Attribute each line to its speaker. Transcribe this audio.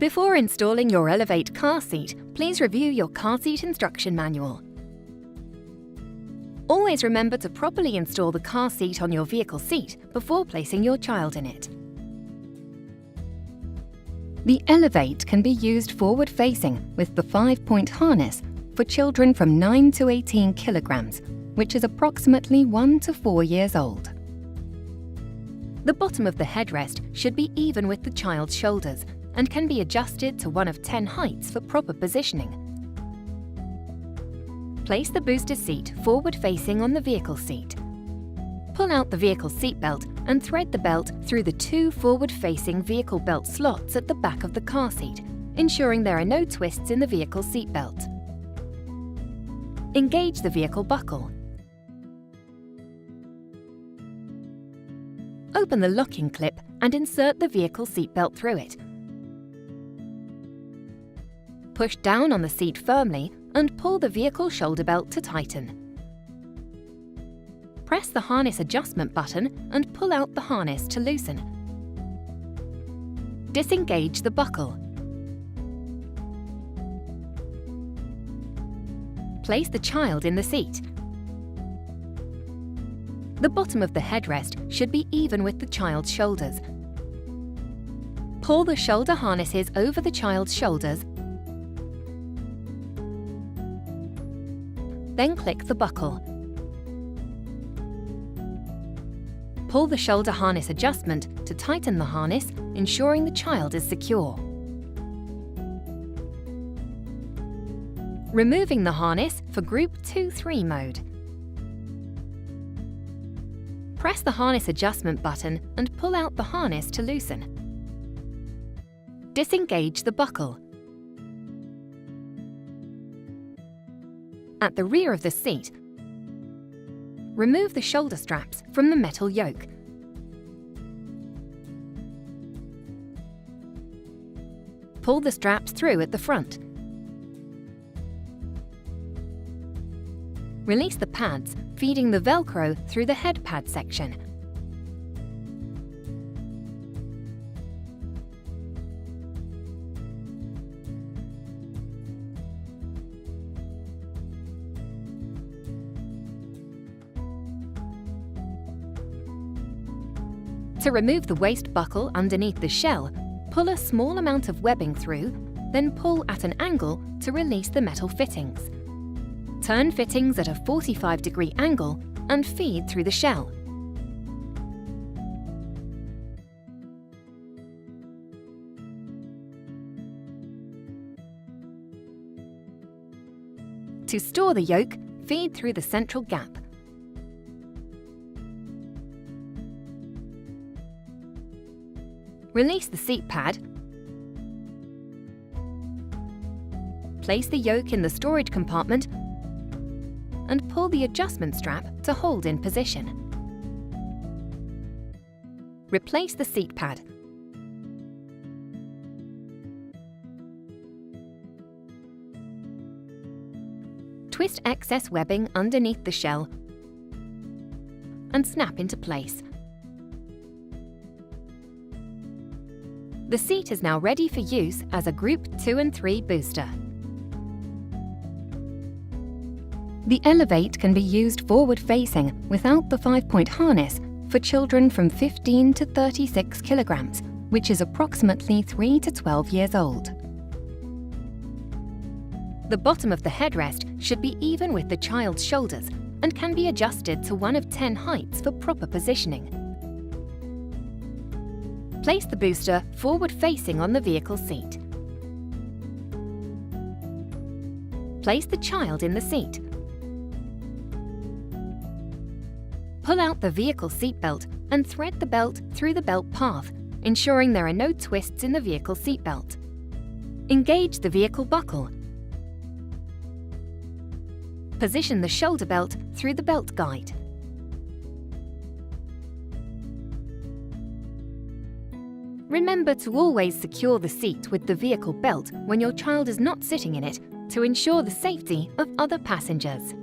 Speaker 1: Before installing your Elevate car seat, please review your car seat instruction manual. Always remember to properly install the car seat on your vehicle seat before placing your child in it. The Elevate can be used forward-facing with the 5-point harness for children from 9 to 18 kilograms, which is approximately 1 to 4 years old. The bottom of the headrest should be even with the child's shoulders and can be adjusted to one of 10 heights for proper positioning. Place the booster seat forward-facing on the vehicle seat. Pull out the vehicle seat belt and thread the belt through the 2 forward-facing vehicle belt slots at the back of the car seat, ensuring there are no twists in the vehicle seat belt. Engage the vehicle buckle. Open the locking clip and insert the vehicle seat belt through it. Push down on the seat firmly and pull the vehicle shoulder belt to tighten. Press the harness adjustment button and pull out the harness to loosen. Disengage the buckle. Place the child in the seat. The bottom of the headrest should be even with the child's shoulders. Pull the shoulder harnesses over the child's shoulders, then click the buckle. Pull the shoulder harness adjustment to tighten the harness, ensuring the child is secure. Removing the harness for Group 2-3 mode. Press the harness adjustment button and pull out the harness to loosen. Disengage the buckle. At the rear of the seat, remove the shoulder straps from the metal yoke. Pull the straps through at the front. Release the pads, feeding the Velcro through the head pad section. To remove the waist buckle underneath the shell, pull a small amount of webbing through, then pull at an angle to release the metal fittings. Turn fittings at a 45-degree angle and feed through the shell. To store the yoke, feed through the central gap. Release the seat pad. Place the yoke in the storage compartment and pull the adjustment strap to hold in position. Replace the seat pad. Twist excess webbing underneath the shell and snap into place. The seat is now ready for use as a Group 2 and 3 booster. The Elevate can be used forward-facing without the 5-point harness for children from 15 to 36 kilograms, which is approximately 3 to 12 years old. The bottom of the headrest should be even with the child's shoulders and can be adjusted to one of 10 heights for proper positioning. Place the booster forward-facing on the vehicle seat. Place the child in the seat. Pull out the vehicle seat belt and thread the belt through the belt path, ensuring there are no twists in the vehicle seat belt. Engage the vehicle buckle. Position the shoulder belt through the belt guide. Remember to always secure the seat with the vehicle belt when your child is not sitting in it to ensure the safety of other passengers.